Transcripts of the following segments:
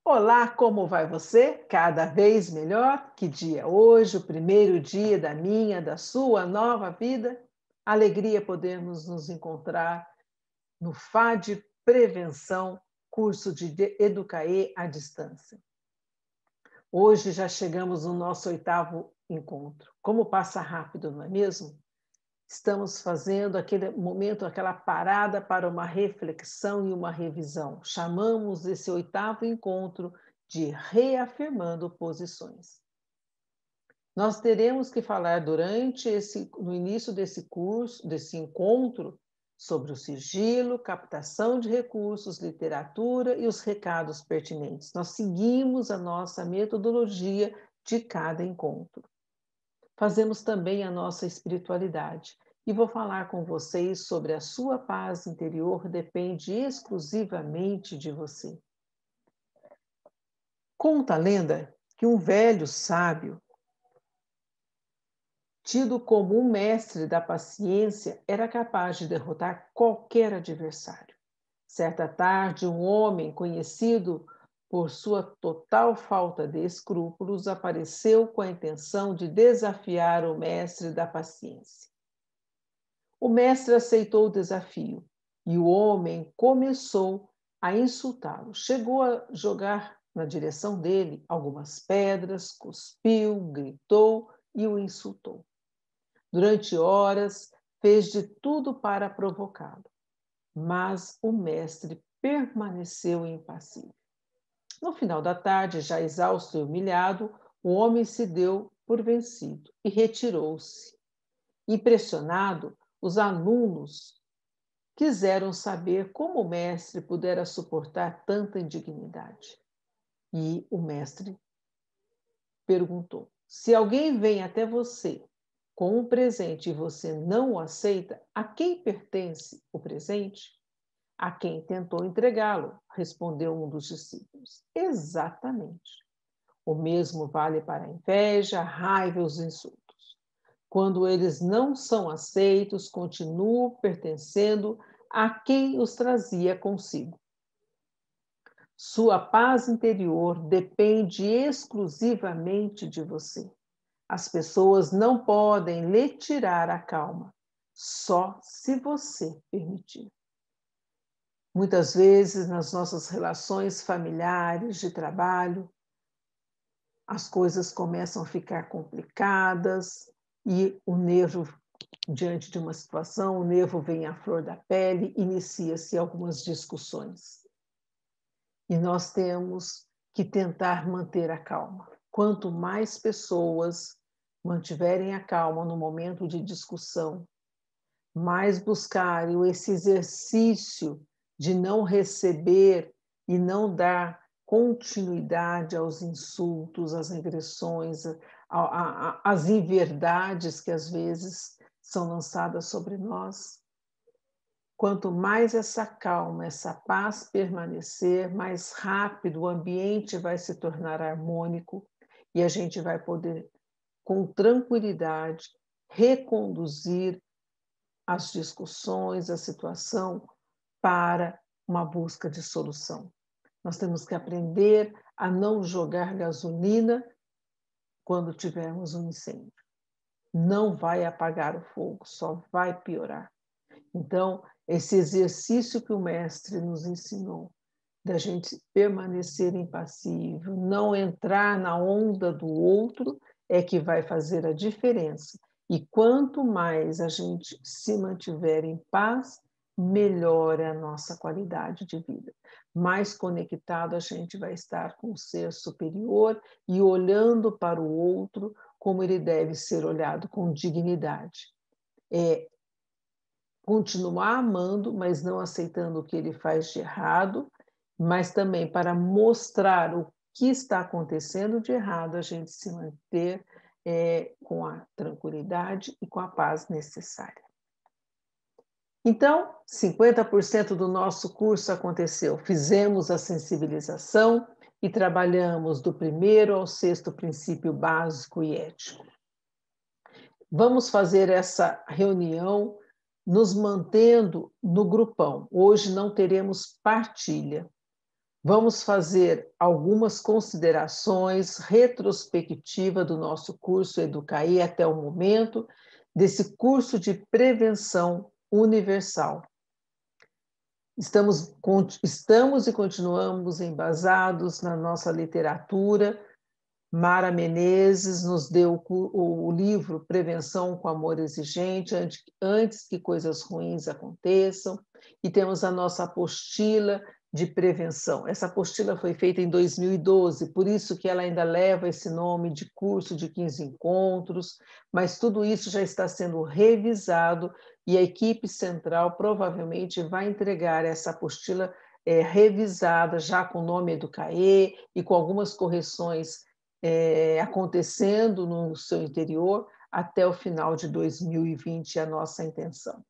Olá, como vai você? Cada vez melhor? Que dia é hoje? O primeiro dia da minha, da sua nova vida? Alegria podermos nos encontrar no FAD Prevenção, curso de Educaê à distância. Hoje já chegamos no nosso 8º encontro. Como passa rápido, não é mesmo? Estamos fazendo aquele momento, aquela parada para uma reflexão e uma revisão. Chamamos esse 8º encontro de Reafirmando Posições. Nós teremos que falar no início desse curso, desse encontro, sobre o sigilo, captação de recursos, literatura e os recados pertinentes. Nós seguimos a nossa metodologia de cada encontro. Fazemos também a nossa espiritualidade. E vou falar com vocês sobre a sua paz interior depende exclusivamente de você. Conta a lenda que um velho sábio, tido como um mestre da paciência, era capaz de derrotar qualquer adversário. Certa tarde, um homem conhecido por sua total falta de escrúpulos, apareceu com a intenção de desafiar o mestre da paciência. O mestre aceitou o desafio e o homem começou a insultá-lo. Chegou a jogar na direção dele algumas pedras, cuspiu, gritou e o insultou. Durante horas, fez de tudo para provocá-lo, mas o mestre permaneceu impassível. No final da tarde, já exausto e humilhado, o homem se deu por vencido e retirou-se. Impressionado, os alunos quiseram saber como o mestre pudera suportar tanta indignidade. E o mestre perguntou: se alguém vem até você com um presente e você não o aceita, a quem pertence o presente? A quem tentou entregá-lo, respondeu um dos discípulos. Exatamente. O mesmo vale para a inveja, a raiva e os insultos. Quando eles não são aceitos, continuam pertencendo a quem os trazia consigo. Sua paz interior depende exclusivamente de você. As pessoas não podem lhe tirar a calma, só se você permitir. Muitas vezes, nas nossas relações familiares, de trabalho, as coisas começam a ficar complicadas e o nervo, diante de uma situação, o nervo vem à flor da pele, inicia-se algumas discussões. E nós temos que tentar manter a calma. Quanto mais pessoas mantiverem a calma no momento de discussão, mais buscarem esse exercício de não receber e não dar continuidade aos insultos, às agressões, às inverdades que às vezes são lançadas sobre nós. Quanto mais essa calma, essa paz permanecer, mais rápido o ambiente vai se tornar harmônico e a gente vai poder, com tranquilidade, reconduzir as discussões, a situação para uma busca de solução. Nós temos que aprender a não jogar gasolina quando tivermos um incêndio. Não vai apagar o fogo, só vai piorar. Então, esse exercício que o mestre nos ensinou, da gente permanecer impassível, não entrar na onda do outro, é que vai fazer a diferença. E quanto mais a gente se mantiver em paz, melhora a nossa qualidade de vida. Mais conectado a gente vai estar com o ser superior e olhando para o outro como ele deve ser olhado, com dignidade. Continuar amando, mas não aceitando o que ele faz de errado, mas também para mostrar o que está acontecendo de errado, a gente se manter com a tranquilidade e com a paz necessária. Então, 50% do nosso curso aconteceu. Fizemos a sensibilização, e trabalhamos do primeiro ao sexto princípio básico e ético. Vamos fazer essa reunião nos mantendo no grupão. Hoje não teremos partilha. Vamos fazer algumas considerações retrospectiva do nosso curso Educaí até o momento, desse curso de prevenção universal. Estamos e continuamos embasados na nossa literatura. Mara Menezes nos deu o livro Prevenção com Amor Exigente, antes que coisas ruins aconteçam, e temos a nossa apostila de prevenção. Essa apostila foi feita em 2012, por isso que ela ainda leva esse nome de curso de 15 encontros, mas tudo isso já está sendo revisado e a equipe central provavelmente vai entregar essa apostila revisada, já com o nome Educaê e com algumas correções acontecendo no seu interior até o final de 2020, a nossa intenção.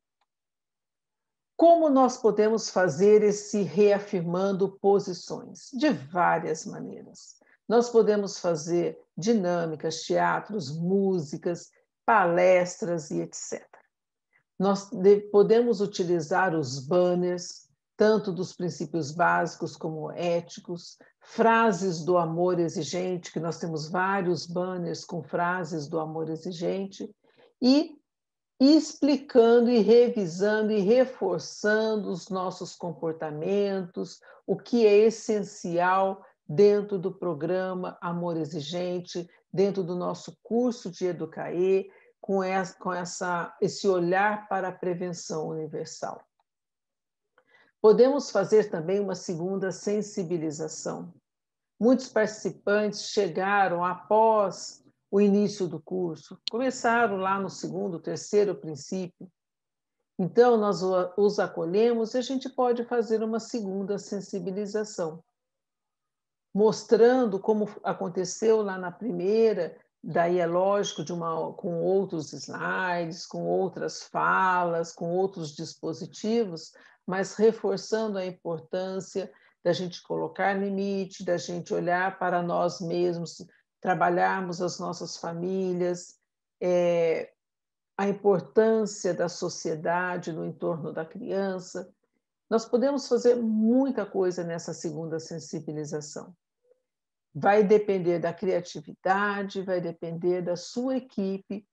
Como nós podemos fazer esse reafirmando posições? De várias maneiras. Nós podemos fazer dinâmicas, teatros, músicas, palestras e etc. Nós podemos utilizar os banners, tanto dos princípios básicos como éticos, frases do amor exigente, que nós temos vários banners com frases do amor exigente, e explicando e revisando e reforçando os nossos comportamentos, o que é essencial dentro do programa Amor Exigente, dentro do nosso curso de Educaê, com esse olhar para a prevenção universal. Podemos fazer também uma segunda sensibilização. Muitos participantes chegaram após o início do curso, começaram lá no segundo, terceiro princípio. Então, nós os acolhemos e a gente pode fazer uma segunda sensibilização, mostrando como aconteceu lá na primeira, daí é lógico, com outros slides, com outras falas, com outros dispositivos, mas reforçando a importância da gente colocar limite, da gente olhar para nós mesmos, trabalharmos as nossas famílias, a importância da sociedade no entorno da criança. Nós podemos fazer muita coisa nessa segunda sensibilização. Vai depender da criatividade, vai depender da sua equipe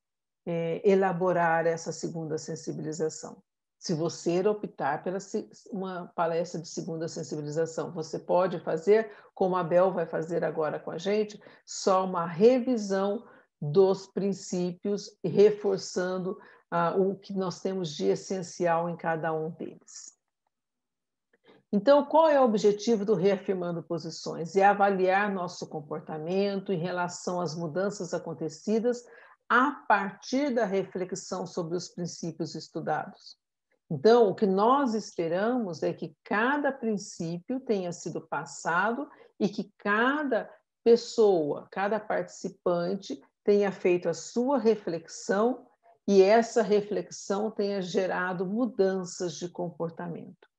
elaborar essa segunda sensibilização. Se você optar pela uma palestra de segunda sensibilização, você pode fazer, como a Bel vai fazer agora com a gente, só uma revisão dos princípios e reforçando o que nós temos de essencial em cada um deles. Então, qual é o objetivo do Reafirmando Posições? É avaliar nosso comportamento em relação às mudanças acontecidas a partir da reflexão sobre os princípios estudados. Então, o que nós esperamos é que cada princípio tenha sido passado e que cada pessoa, cada participante tenha feito a sua reflexão e essa reflexão tenha gerado mudanças de comportamento.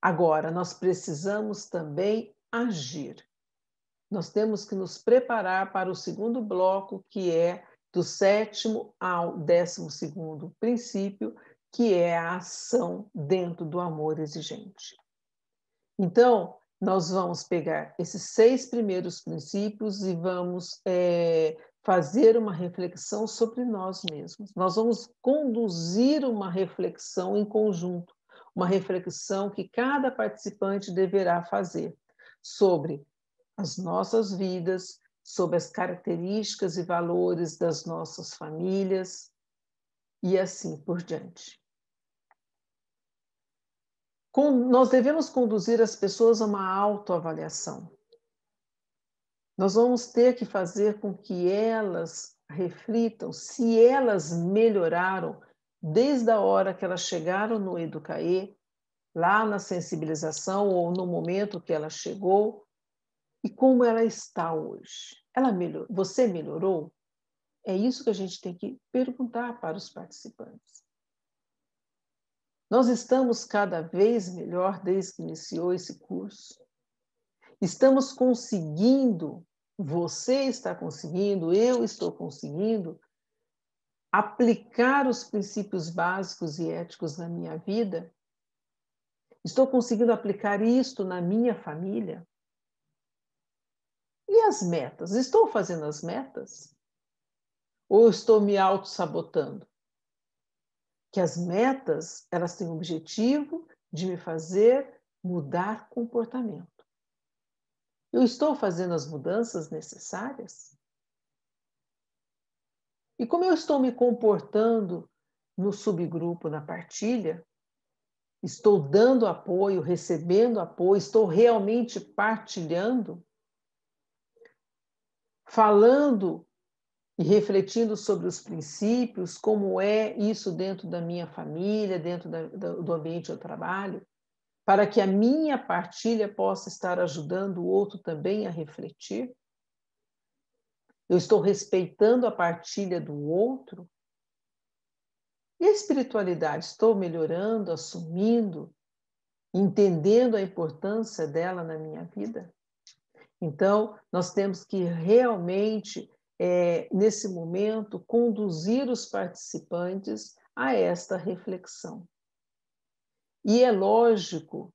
Agora, nós precisamos também agir. Nós temos que nos preparar para o segundo bloco, que é do 7º ao 12º princípio, que é a ação dentro do amor exigente. Então, nós vamos pegar esses 6 primeiros princípios e vamos fazer uma reflexão sobre nós mesmos. Nós vamos conduzir uma reflexão em conjunto, uma reflexão que cada participante deverá fazer sobre as nossas vidas, sobre as características e valores das nossas famílias e assim por diante. Nós devemos conduzir as pessoas a uma autoavaliação. Nós vamos ter que fazer com que elas reflitam se elas melhoraram desde a hora que elas chegaram no Educaê, lá na sensibilização ou no momento que ela chegou, e como ela está hoje. Você melhorou? É isso que a gente tem que perguntar para os participantes. Nós estamos cada vez melhor desde que iniciou esse curso. Estamos conseguindo, você está conseguindo, eu estou conseguindo aplicar os princípios básicos e éticos na minha vida? Estou conseguindo aplicar isto na minha família? E as metas? Estou fazendo as metas? Ou estou me auto-sabotando? Que as metas, elas têm o objetivo de me fazer mudar comportamento. Eu estou fazendo as mudanças necessárias? E como eu estou me comportando no subgrupo, na partilha? Estou dando apoio, recebendo apoio, estou realmente partilhando? Falando e refletindo sobre os princípios, como é isso dentro da minha família, dentro do ambiente do trabalho, para que a minha partilha possa estar ajudando o outro também a refletir? Eu estou respeitando a partilha do outro? E a espiritualidade, estou melhorando, assumindo, entendendo a importância dela na minha vida? Então, nós temos que realmente, nesse momento, conduzir os participantes a esta reflexão. E é lógico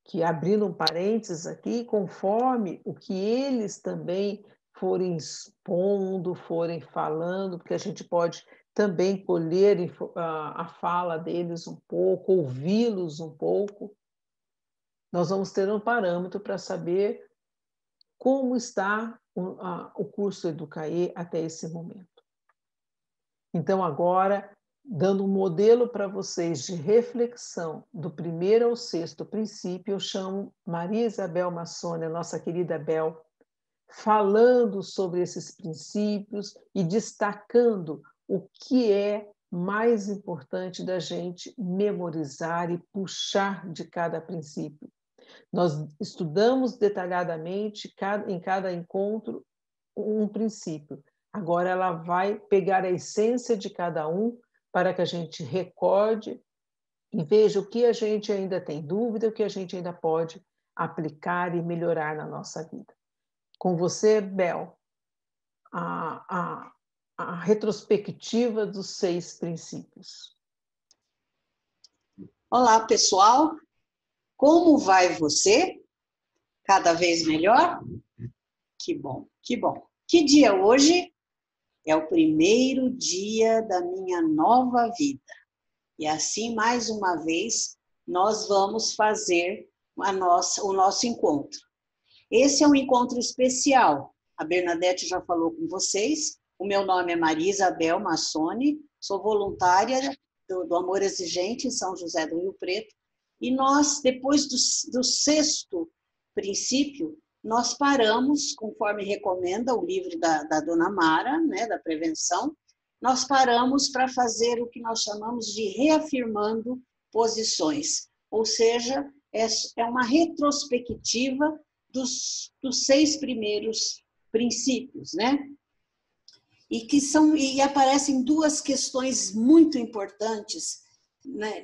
que, abrindo um parênteses aqui, conforme o que eles também forem expondo, forem falando, porque a gente pode também colher a fala deles um pouco, ouvi-los um pouco, nós vamos ter um parâmetro para saber como está o curso Educaê até esse momento. Então, agora, dando um modelo para vocês de reflexão do primeiro ao sexto princípio, eu chamo Maria Isabel Massoni, a nossa querida Bel, falando sobre esses princípios e destacando o que é mais importante da gente memorizar e puxar de cada princípio. Nós estudamos detalhadamente em cada encontro um princípio. Agora ela vai pegar a essência de cada um para que a gente recorde e veja o que a gente ainda tem dúvida, o que a gente ainda pode aplicar e melhorar na nossa vida. Com você, Bel, a retrospectiva dos 6 princípios. Olá, pessoal. Como vai você? Cada vez melhor? Que bom, que bom. Que dia hoje? É o primeiro dia da minha nova vida. E assim, mais uma vez, nós vamos fazer o nosso encontro. Esse é um encontro especial. A Bernadette já falou com vocês. O meu nome é Maria Isabel Massoni, sou voluntária do Amor Exigente em São José do Rio Preto. E nós, depois do sexto princípio, nós paramos, conforme recomenda o livro da Dona Mara, né, da prevenção, nós paramos para fazer o que nós chamamos de reafirmando posições, ou seja, é uma retrospectiva dos 6 primeiros princípios, né? E aparecem 2 questões muito importantes, né,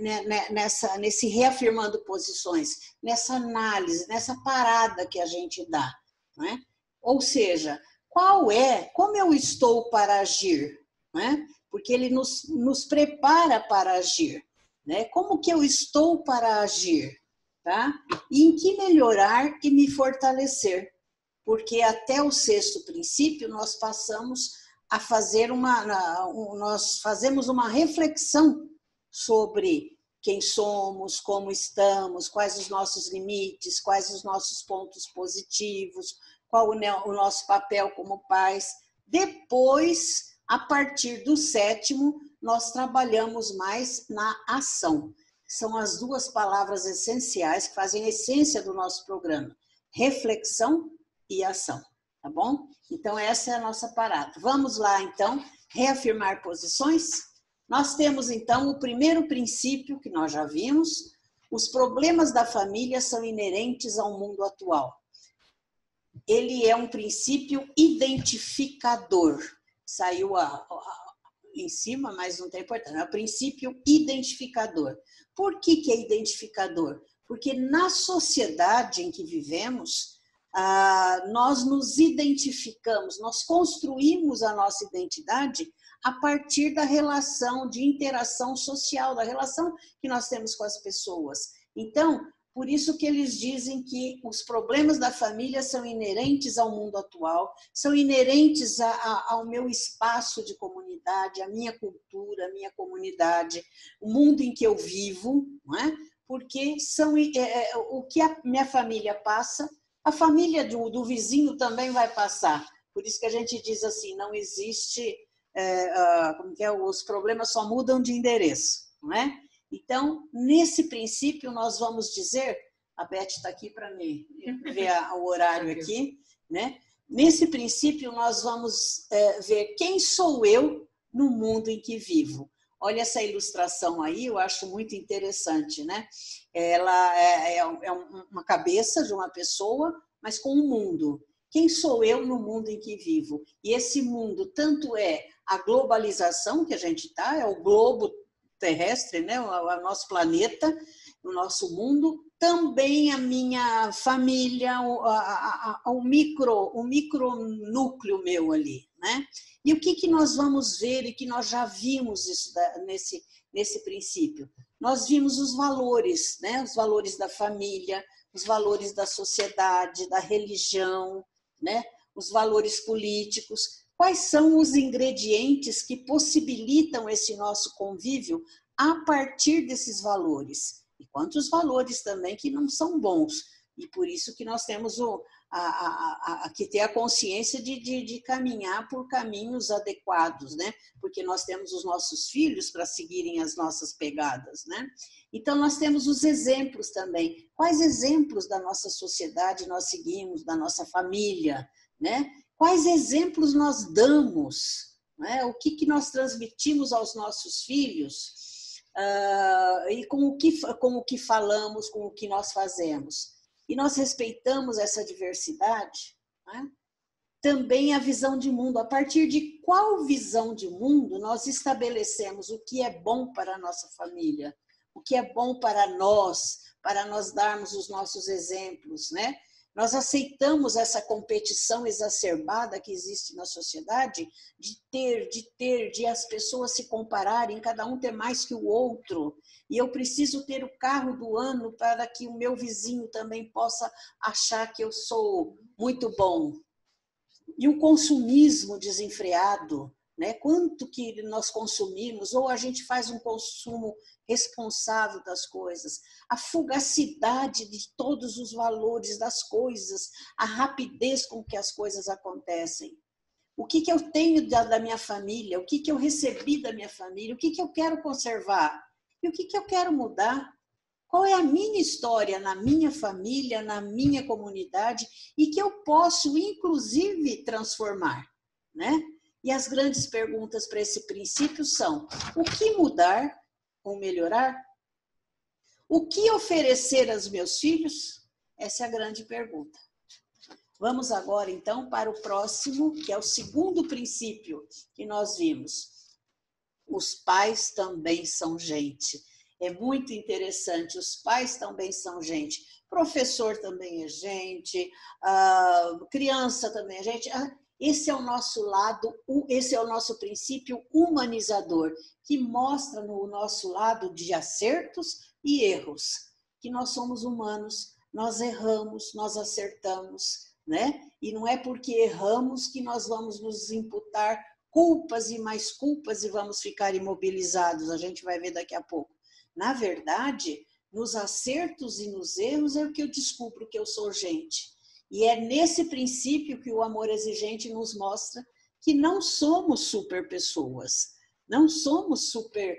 nesse reafirmando posições, nessa análise, nessa parada que a gente dá, né? Ou seja, como eu estou para agir, né? Porque ele nos prepara para agir, né? Como que eu estou para agir, tá? E em que melhorar e me fortalecer, porque até o sexto princípio nós passamos a fazer nós fazemos uma reflexão sobre quem somos, como estamos, quais os nossos limites, quais os nossos pontos positivos, qual o nosso papel como pais. Depois, a partir do sétimo, nós trabalhamos mais na ação. São as 2 palavras essenciais que fazem a essência do nosso programa: reflexão e ação, tá bom? Então, essa é a nossa parada. Vamos lá, então, reafirmar posições? Nós temos, então, o primeiro princípio que nós já vimos: os problemas da família são inerentes ao mundo atual. Ele é um princípio identificador. Saiu em cima, mas não tem importância. É o princípio identificador. Por que é identificador? Porque na sociedade em que vivemos, nós nos identificamos, nós construímos a nossa identidade a partir da relação de interação social, da relação que nós temos com as pessoas. Então, por isso que eles dizem que os problemas da família são inerentes ao mundo atual, são inerentes ao meu espaço de comunidade, à minha cultura, à minha comunidade, o mundo em que eu vivo, não é? Porque são o que a minha família passa, a família do vizinho também vai passar. Por isso que a gente diz assim, não existe, os problemas só mudam de endereço, não é? Então, nesse princípio, nós vamos dizer, a Beth está aqui para mim ver o horário aqui, né? Nesse princípio, nós vamos ver quem sou eu no mundo em que vivo. Olha essa ilustração aí, eu acho muito interessante, né? Ela é uma cabeça de uma pessoa, mas com um mundo. Quem sou eu no mundo em que vivo? E esse mundo tanto é a globalização que a gente está, é o globo terrestre, né? O nosso planeta, o nosso mundo, também a minha família, o micronúcleo meu ali, né? E o que nós vamos ver e que nós já vimos isso nesse princípio? Nós vimos os valores, né? Os valores da família, os valores da sociedade, da religião, né? Os valores políticos. Quais são os ingredientes que possibilitam esse nosso convívio a partir desses valores? E quantos valores também que não são bons. E por isso que nós temos que ter a consciência de caminhar por caminhos adequados, né? Porque nós temos os nossos filhos para seguirem as nossas pegadas, né? Então, nós temos os exemplos também. Quais exemplos da nossa sociedade nós seguimos, da nossa família, né? Quais exemplos nós damos? Né? O que nós transmitimos aos nossos filhos? E com o que falamos, com o que nós fazemos. E nós respeitamos essa diversidade, né? Também a visão de mundo. A partir de qual visão de mundo nós estabelecemos o que é bom para a nossa família, o que é bom para nós darmos os nossos exemplos, né? Nós aceitamos essa competição exacerbada que existe na sociedade de as pessoas se compararem, cada um ter mais que o outro. E eu preciso ter o carro do ano para que o meu vizinho também possa achar que eu sou muito bom. E o consumismo desenfreado, né? Quanto que nós consumimos, ou a gente faz um consumo responsável das coisas, a fugacidade de todos os valores das coisas, a rapidez com que as coisas acontecem. O que eu tenho da minha família, o que eu recebi da minha família, o que eu quero conservar e o que eu quero mudar. Qual é a minha história na minha família, na minha comunidade e que eu posso, inclusive, transformar, né? E as grandes perguntas para esse princípio são: o que mudar ou melhorar? O que oferecer aos meus filhos? Essa é a grande pergunta. Vamos agora, então, para o próximo, que é o segundo princípio que nós vimos. Os pais também são gente. É muito interessante, os pais também são gente. Professor também é gente, criança também é gente. Esse é o nosso lado, esse é o nosso princípio humanizador, que mostra no nosso lado de acertos e erros, que nós somos humanos, nós erramos, nós acertamos, né? E não é porque erramos que nós vamos nos imputar culpas e mais culpas e vamos ficar imobilizados, a gente vai ver daqui a pouco. Na verdade, nos acertos e nos erros é o que eu descubro que eu sou gente. E é nesse princípio que o amor exigente nos mostra que não somos super pessoas, não somos super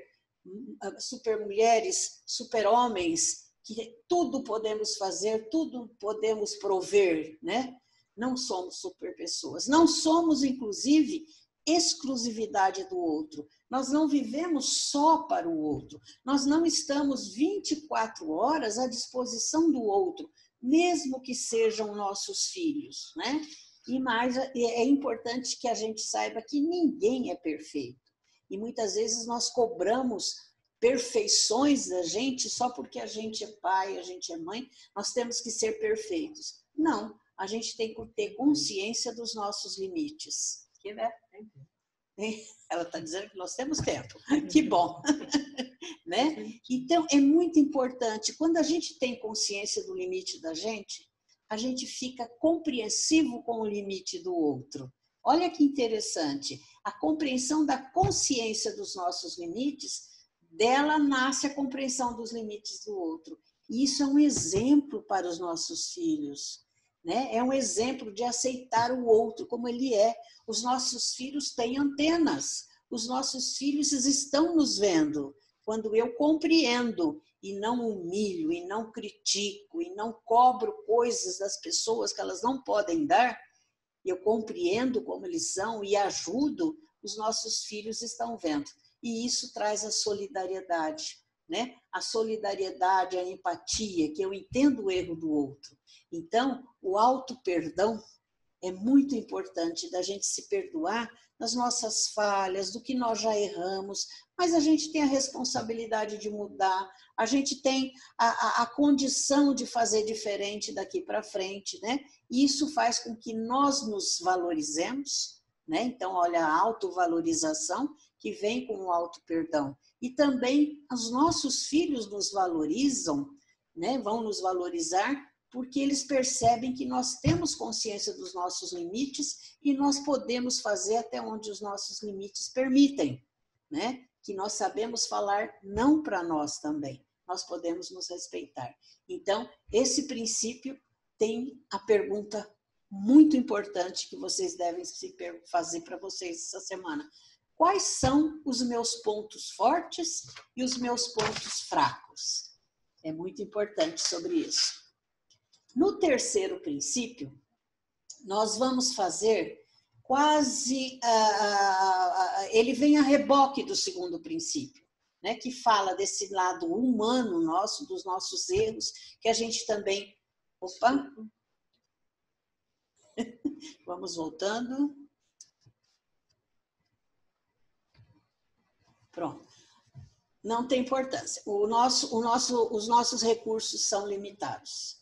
mulheres, super homens, que tudo podemos fazer, tudo podemos prover, né? Não somos super pessoas, não somos, inclusive, exclusividade do outro. Nós não vivemos só para o outro, nós não estamos 24 horas à disposição do outro, mesmo que sejam nossos filhos, né? E mais, é importante que a gente saiba que ninguém é perfeito. E muitas vezes nós cobramos perfeições da gente só porque a gente é pai, a gente é mãe, nós temos que ser perfeitos. Não, a gente tem que ter consciência dos nossos limites. Que, né? Ela está dizendo que nós temos tempo. Que bom. Né? Então, é muito importante, quando a gente tem consciência do limite da gente, a gente fica compreensivo com o limite do outro. Olha que interessante, a compreensão da consciência dos nossos limites, dela nasce a compreensão dos limites do outro. E isso é um exemplo para os nossos filhos, né? É um exemplo de aceitar o outro como ele é. Os nossos filhos têm antenas, os nossos filhos estão nos vendo. Quando eu compreendo e não humilho, e não critico, e não cobro coisas das pessoas que elas não podem dar, eu compreendo como eles são e ajudo, os nossos filhos estão vendo. E isso traz a solidariedade, né? A solidariedade, a empatia, que eu entendo o erro do outro. Então, o auto-perdão é muito importante da gente se perdoar das nossas falhas, do que nós já erramos, mas a gente tem a responsabilidade de mudar, a gente tem a condição de fazer diferente daqui para frente, né? E isso faz com que nós nos valorizemos, né? Então, olha, a autovalorização que vem com o auto-perdão. E também os nossos filhos nos valorizam, né? Vão nos valorizar porque eles percebem que nós temos consciência dos nossos limites e nós podemos fazer até onde os nossos limites permitem, né? Que nós sabemos falar não para nós também, nós podemos nos respeitar. Então, esse princípio tem a pergunta muito importante que vocês devem se fazer para vocês essa semana. Quais são os meus pontos fortes e os meus pontos fracos? É muito importante sobre isso. No terceiro princípio, nós vamos fazer quase... ele vem a reboque do segundo princípio, né, que fala desse lado humano nosso, dos nossos erros, que a gente também... Opa! Vamos voltando. Pronto. Não tem importância. Os nossos recursos são limitados.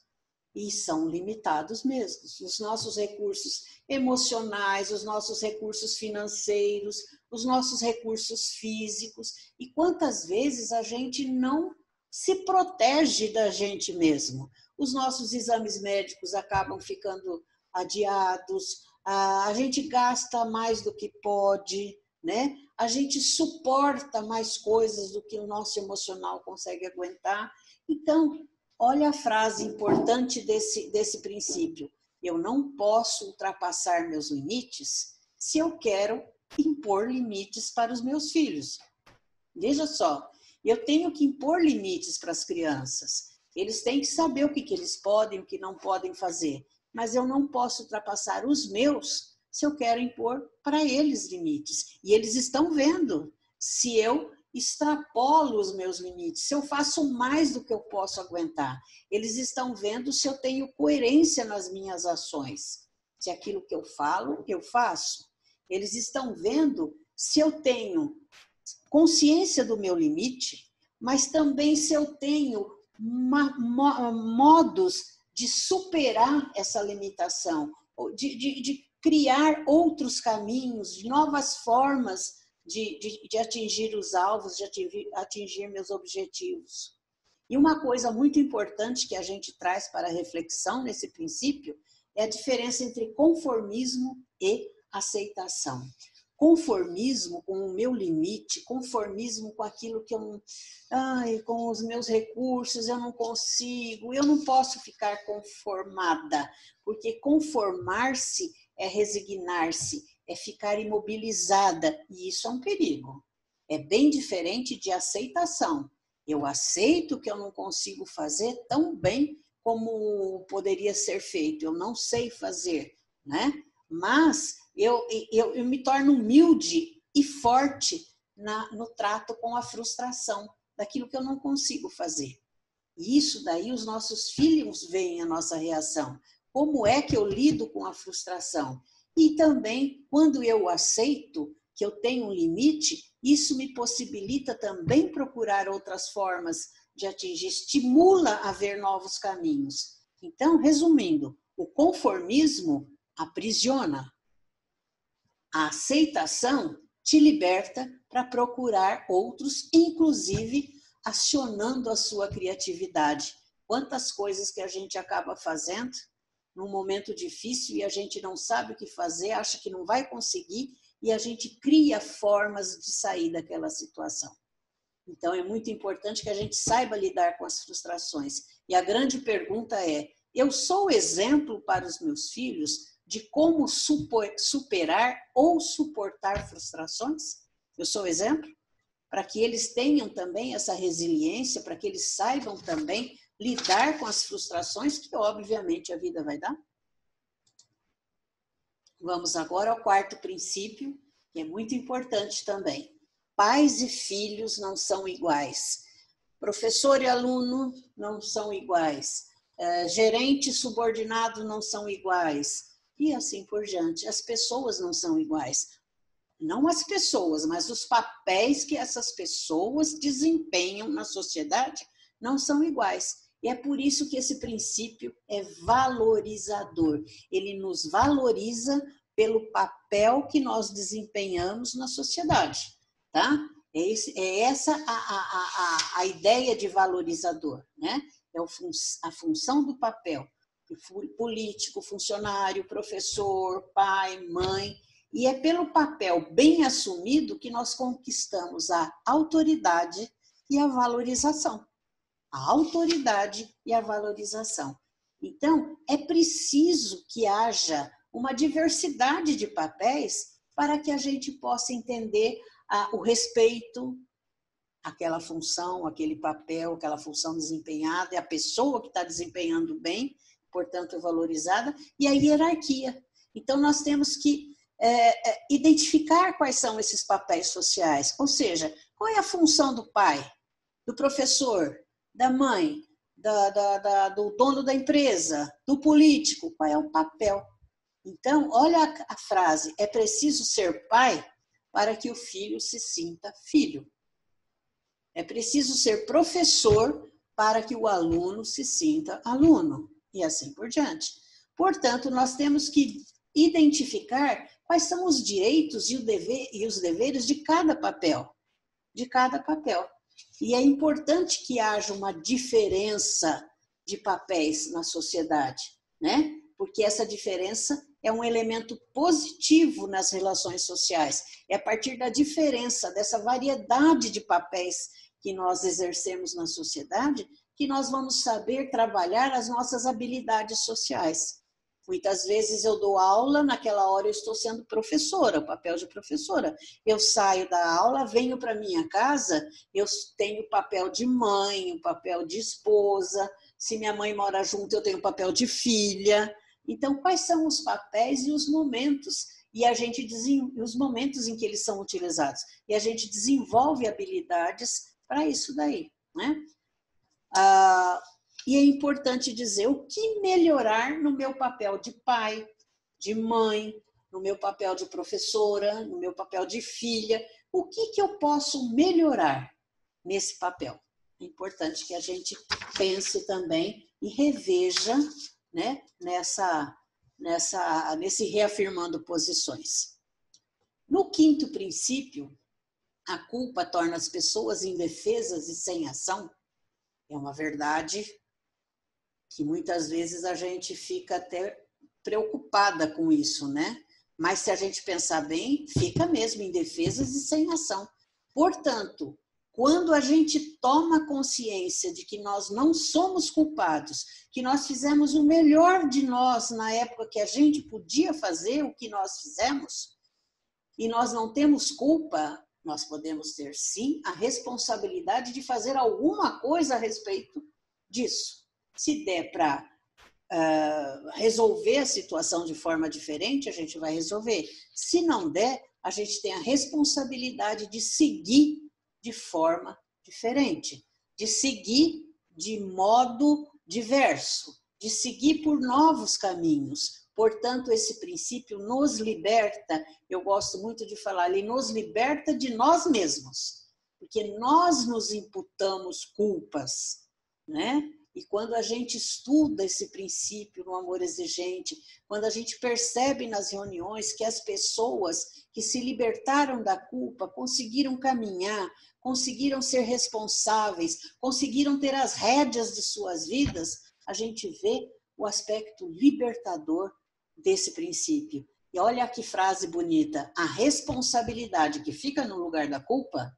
E são limitados mesmo. Os nossos recursos emocionais, os nossos recursos financeiros, os nossos recursos físicos. E quantas vezes a gente não se protege da gente mesmo? Os nossos exames médicos acabam ficando adiados, a gente gasta mais do que pode, né? A gente suporta mais coisas do que o nosso emocional consegue aguentar. Então, olha a frase importante desse princípio. Eu não posso ultrapassar meus limites se eu quero impor limites para os meus filhos. Veja só, eu tenho que impor limites para as crianças. Eles têm que saber o que eles podem, o que não podem fazer. Mas eu não posso ultrapassar os meus se eu quero impor para eles limites. E eles estão vendo se eu extrapolo os meus limites, se eu faço mais do que eu posso aguentar. Eles estão vendo se eu tenho coerência nas minhas ações, se aquilo que eu falo, eu faço. Eles estão vendo se eu tenho consciência do meu limite, mas também se eu tenho modos de superar essa limitação, de criar outros caminhos, de novas formas de atingir os alvos, de atingir meus objetivos. E uma coisa muito importante que a gente traz para a reflexão nesse princípio é a diferença entre conformismo e aceitação. Conformismo com o meu limite, conformismo com aquilo que eu... com os meus recursos eu não consigo, eu não posso ficar conformada, porque conformar-se é resignar-se, é ficar imobilizada, e isso é um perigo. É bem diferente de aceitação. Eu aceito que eu não consigo fazer tão bem como poderia ser feito, eu não sei fazer, né? Mas eu me torno humilde e forte no trato com a frustração daquilo que eu não consigo fazer. E isso daí os nossos filhos veem a nossa reação. Como é que eu lido com a frustração? E também, quando eu aceito que eu tenho um limite, isso me possibilita também procurar outras formas de atingir, estimula a ver novos caminhos. Então, resumindo, O conformismo aprisiona. A aceitação te liberta para procurar outros, inclusive acionando a sua criatividade. Quantas coisas que a gente acaba fazendo num momento difícil e a gente não sabe o que fazer, acha que não vai conseguir e a gente cria formas de sair daquela situação. Então, é muito importante que a gente saiba lidar com as frustrações. E a grande pergunta é, eu sou exemplo para os meus filhos de como superar ou suportar frustrações? Eu sou exemplo? Para que eles tenham também essa resiliência, para que eles saibam também lidar com as frustrações que, obviamente, a vida vai dar? Vamos agora ao quarto princípio, que é muito importante também. Pais e filhos não são iguais. Professor e aluno não são iguais. Gerente e subordinado não são iguais. E assim por diante. As pessoas não são iguais. Não as pessoas, mas os papéis que essas pessoas desempenham na sociedade não são iguais. E é por isso que esse princípio é valorizador. Ele nos valoriza pelo papel que nós desempenhamos na sociedade, tá? É essa a ideia de valorizador, né? É a função do papel. Político, funcionário, professor, pai, mãe. E é pelo papel bem assumido que nós conquistamos a autoridade e a valorização. A autoridade e a valorização. Então, é preciso que haja uma diversidade de papéis para que a gente possa entender o respeito àquela função, aquele papel, aquela função desempenhada, é a pessoa que está desempenhando bem, portanto, é valorizada, e a hierarquia. Então, nós temos que identificar quais são esses papéis sociais, ou seja, qual é a função do pai, do professor, da mãe, do dono da empresa, do político, qual é o papel. Então, olha a frase, é preciso ser pai para que o filho se sinta filho. É preciso ser professor para que o aluno se sinta aluno, e assim por diante. Portanto, nós temos que identificar quais são os direitos e os deveres de cada papel. De cada papel. E é importante que haja uma diferença de papéis na sociedade, né? Porque essa diferença é um elemento positivo nas relações sociais. É a partir da diferença, dessa variedade de papéis que nós exercemos na sociedade, que nós vamos saber trabalhar as nossas habilidades sociais. Muitas vezes eu dou aula, naquela hora eu estou sendo professora, o papel de professora. Eu saio da aula, venho para minha casa, eu tenho o papel de mãe, o papel de esposa. Se minha mãe mora junto, eu tenho o papel de filha. Então, quais são os papéis e os momentos? E os momentos em que eles são utilizados. E a gente desenvolve habilidades para isso daí, né? E é importante dizer o que melhorar no meu papel de pai, de mãe, no meu papel de professora, no meu papel de filha. O que eu posso melhorar nesse papel? É importante que a gente pense também e reveja, né, nesse reafirmando posições. No quinto princípio, a culpa torna as pessoas indefesas e sem ação. É uma verdade que muitas vezes a gente fica até preocupada com isso, né? Mas se a gente pensar bem, fica mesmo indefesas e sem ação. Portanto, quando a gente toma consciência de que nós não somos culpados, que nós fizemos o melhor de nós na época que a gente podia fazer o que nós fizemos, e nós não temos culpa, nós podemos ter sim a responsabilidade de fazer alguma coisa a respeito disso. Se der para resolver a situação de forma diferente, a gente vai resolver. Se não der, a gente tem a responsabilidade de seguir de forma diferente, de seguir de modo diverso, de seguir por novos caminhos. Portanto, esse princípio nos liberta, eu gosto muito de falar, ele nos liberta de nós mesmos, porque nós nos imputamos culpas, né? E quando a gente estuda esse princípio no amor exigente, quando a gente percebe nas reuniões que as pessoas que se libertaram da culpa conseguiram caminhar, conseguiram ser responsáveis, conseguiram ter as rédeas de suas vidas, a gente vê o aspecto libertador desse princípio. E olha que frase bonita: a responsabilidade que fica no lugar da culpa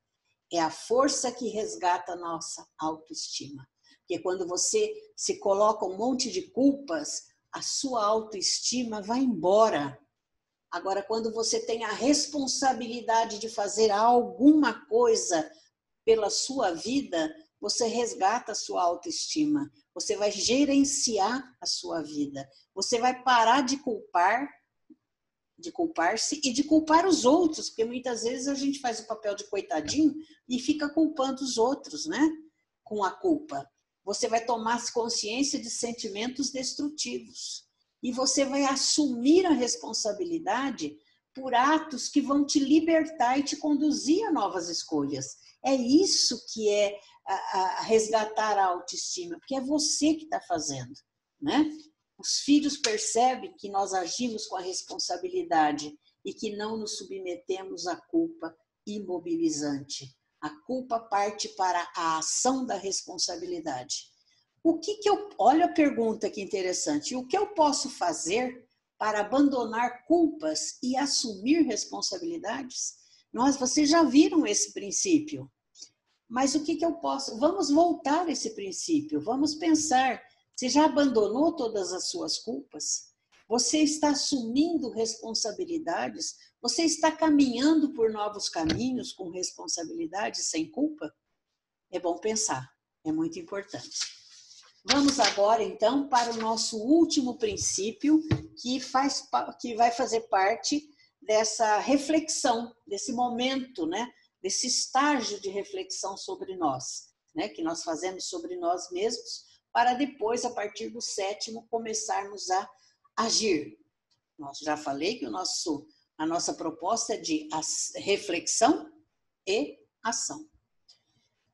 é a força que resgata a nossa autoestima. Porque quando você se coloca um monte de culpas, a sua autoestima vai embora. Agora, quando você tem a responsabilidade de fazer alguma coisa pela sua vida, você resgata a sua autoestima. Você vai gerenciar a sua vida. Você vai parar de culpar-se e de culpar os outros, porque muitas vezes a gente faz o papel de coitadinho e fica culpando os outros, né? Com a culpa. Você vai tomar consciência de sentimentos destrutivos e você vai assumir a responsabilidade por atos que vão te libertar e te conduzir a novas escolhas. É isso que é resgatar a autoestima, porque é você que está fazendo, né? Os filhos percebem que nós agimos com a responsabilidade e que não nos submetemos à culpa imobilizante. A culpa parte para a ação da responsabilidade. Olha a pergunta que interessante. O que eu posso fazer para abandonar culpas e assumir responsabilidades? Vocês já viram esse princípio. Mas o que eu posso? Vamos voltar a esse princípio. Vamos pensar. Você já abandonou todas as suas culpas? Você está assumindo responsabilidades? Você está caminhando por novos caminhos com responsabilidade, sem culpa? É bom pensar, é muito importante. Vamos agora, então, para o nosso último princípio, que vai fazer parte dessa reflexão, desse momento, né? Desse estágio de reflexão sobre nós, né? Que nós fazemos sobre nós mesmos, para depois, a partir do 7º, começarmos a agir. Já falei que a nossa proposta é de reflexão e ação.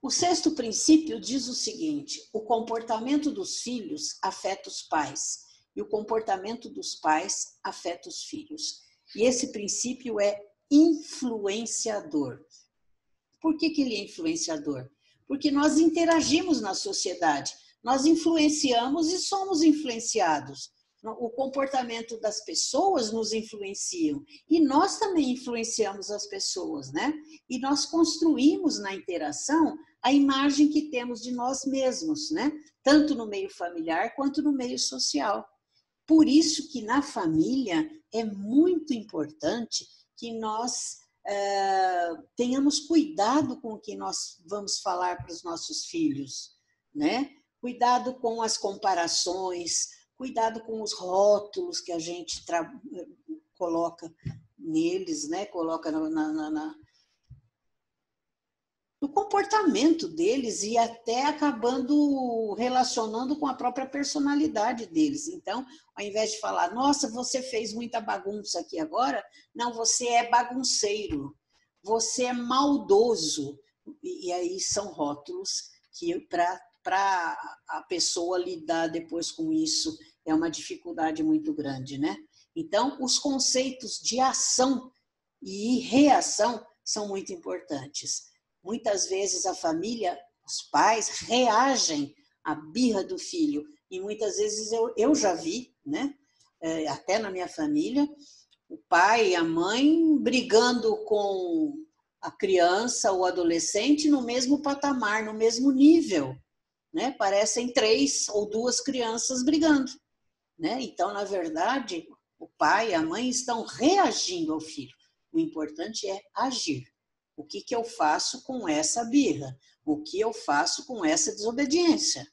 O 6º princípio diz o seguinte: o comportamento dos filhos afeta os pais e o comportamento dos pais afeta os filhos. E esse princípio é influenciador. Por que ele é influenciador? Porque nós interagimos na sociedade. Nós influenciamos e somos influenciados. O comportamento das pessoas nos influenciam e nós também influenciamos as pessoas, né? E nós construímos na interação a imagem que temos de nós mesmos, né? Tanto no meio familiar quanto no meio social. Por isso que na família é muito importante que nós tenhamos cuidado com o que nós vamos falar para os nossos filhos, né? Cuidado com as comparações, cuidado com os rótulos que a gente coloca neles, né? Coloca no comportamento deles e até acabando relacionando com a própria personalidade deles. Então, ao invés de falar, nossa, você fez muita bagunça aqui agora, não, você é bagunceiro, você é maldoso. E aí são rótulos que para a pessoa lidar depois com isso é uma dificuldade muito grande, né? Então, os conceitos de ação e reação são muito importantes. Muitas vezes a família, os pais, reagem à birra do filho. E muitas vezes eu já vi, né? Até na minha família, o pai e a mãe brigando com a criança ou adolescente no mesmo patamar, no mesmo nível. Né? Parecem 3 ou 2 crianças brigando. Né? Então, na verdade, o pai e a mãe estão reagindo ao filho. O importante é agir. O que eu faço com essa birra? O que eu faço com essa desobediência?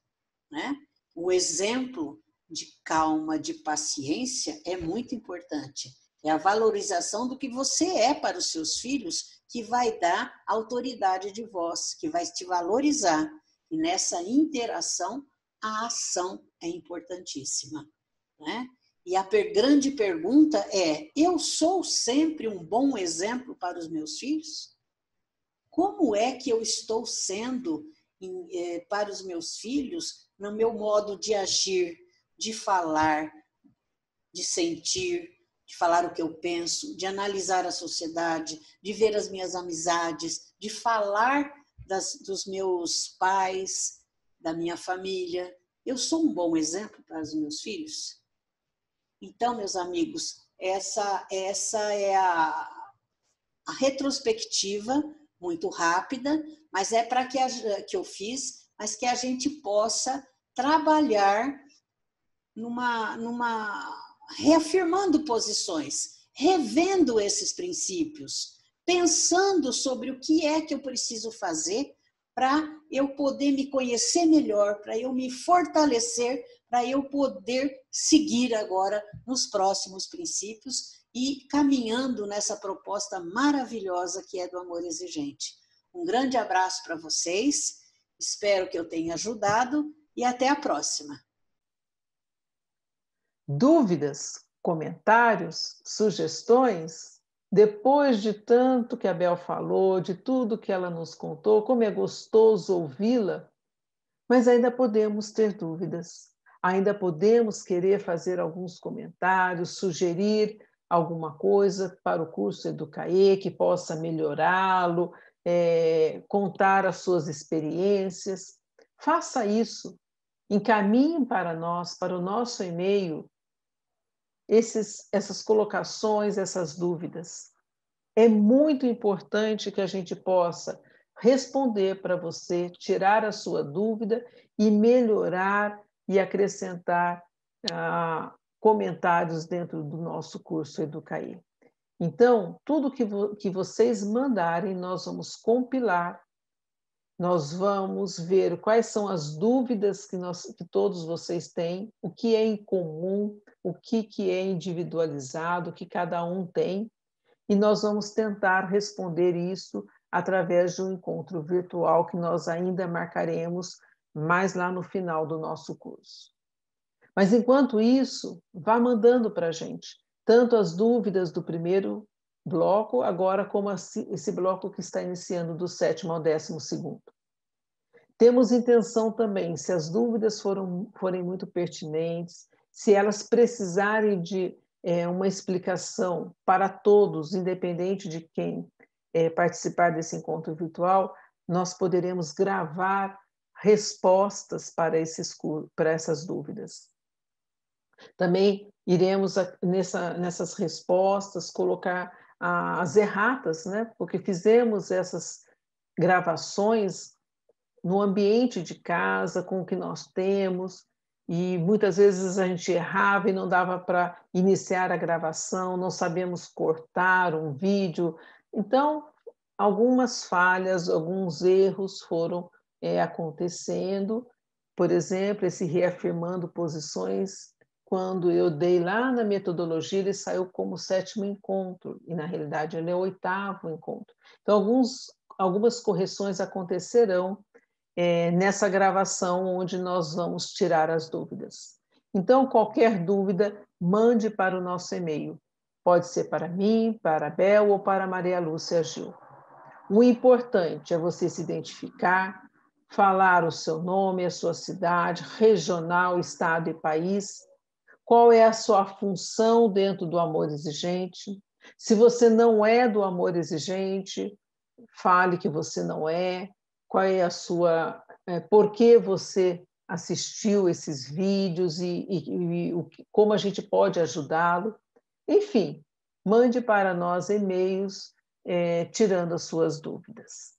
Né? O exemplo de calma, de paciência é muito importante. É a valorização do que você é para os seus filhos que vai dar autoridade de voz, que vai te valorizar. E nessa interação, a ação é importantíssima. Né? E a grande pergunta é, eu sou sempre um bom exemplo para os meus filhos? Como é que eu estou sendo para os meus filhos no meu modo de agir, de falar, de sentir, de falar o que eu penso, de analisar a sociedade, de ver as minhas amizades, de falar dos meus pais, da minha família. Eu sou um bom exemplo para os meus filhos? Então, meus amigos, essa é a retrospectiva muito rápida, mas é para que eu fiz, mas que a gente possa trabalhar reafirmando posições, revendo esses princípios, pensando sobre o que é que eu preciso fazer para eu poder me conhecer melhor, para eu me fortalecer, para eu poder seguir agora nos próximos princípios e caminhando nessa proposta maravilhosa que é do amor exigente. Um grande abraço para vocês, espero que eu tenha ajudado e até a próxima. Dúvidas, comentários, sugestões? Depois de tanto que a Bel falou, de tudo que ela nos contou, como é gostoso ouvi-la, mas ainda podemos ter dúvidas, ainda podemos querer fazer alguns comentários, sugerir alguma coisa para o curso Educaê que possa melhorá-lo, contar as suas experiências. Faça isso, encaminhe para nós, para o nosso e-mail, essas colocações, essas dúvidas. É muito importante que a gente possa responder para você, tirar a sua dúvida e melhorar e acrescentar comentários dentro do nosso curso Educaê. Então, tudo que vocês mandarem, nós vamos compilar, nós vamos ver quais são as dúvidas que todos vocês têm, o que é em comum, o que é individualizado, o que cada um tem, e nós vamos tentar responder isso através de um encontro virtual que nós ainda marcaremos mais lá no final do nosso curso. Mas, enquanto isso, vá mandando para a gente, tanto as dúvidas do primeiro bloco, agora como esse bloco que está iniciando do 7º ao 12º. Temos intenção também, se as dúvidas forem muito pertinentes, se elas precisarem de uma explicação para todos, independente de quem participar desse encontro virtual, nós poderemos gravar respostas para essas dúvidas. Também iremos, nessas respostas, colocar as erratas, né? Porque fizemos essas gravações no ambiente de casa, com o que nós temos, e muitas vezes a gente errava e não dava para iniciar a gravação, não sabemos cortar um vídeo. Então, algumas falhas, alguns erros foram acontecendo. Por exemplo, esse reafirmando posições, quando eu dei lá na metodologia, ele saiu como 7º encontro, e na realidade ele é o 8º encontro. Então, algumas correções acontecerão nessa gravação onde nós vamos tirar as dúvidas. Então, qualquer dúvida, mande para o nosso e-mail. Pode ser para mim, para a Bel ou para a Maria Lúcia Gil. O importante é você se identificar, falar o seu nome, a sua cidade, regional, estado e país, qual é a sua função dentro do amor exigente. Se você não é do amor exigente, fale que você não é, qual é a sua, por que você assistiu esses vídeos e como a gente pode ajudá-lo. Enfim, mande para nós e-mails tirando as suas dúvidas.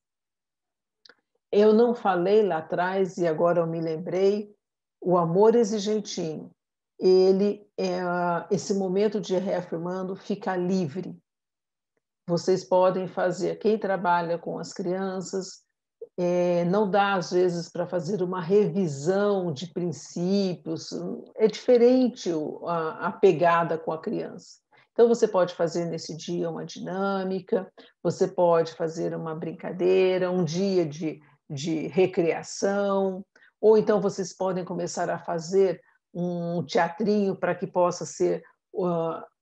Eu não falei lá atrás e agora eu me lembrei, o amor exigentinho, esse momento de reafirmando fica livre. Vocês podem fazer, quem trabalha com as crianças, não dá às vezes para fazer uma revisão de princípios, é diferente a pegada com a criança. Então, você pode fazer nesse dia uma dinâmica, você pode fazer uma brincadeira, um dia de recreação, ou então vocês podem começar a fazer um teatrinho para que possa ser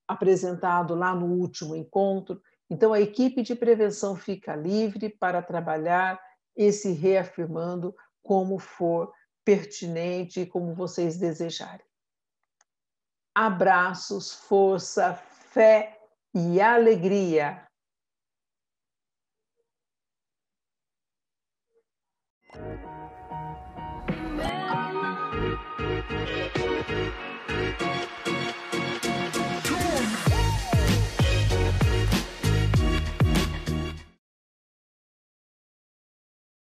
apresentado lá no último encontro. Então, a equipe de prevenção fica livre para trabalhar esse reafirmando como for pertinente, como vocês desejarem. Abraços, força, fé e alegria.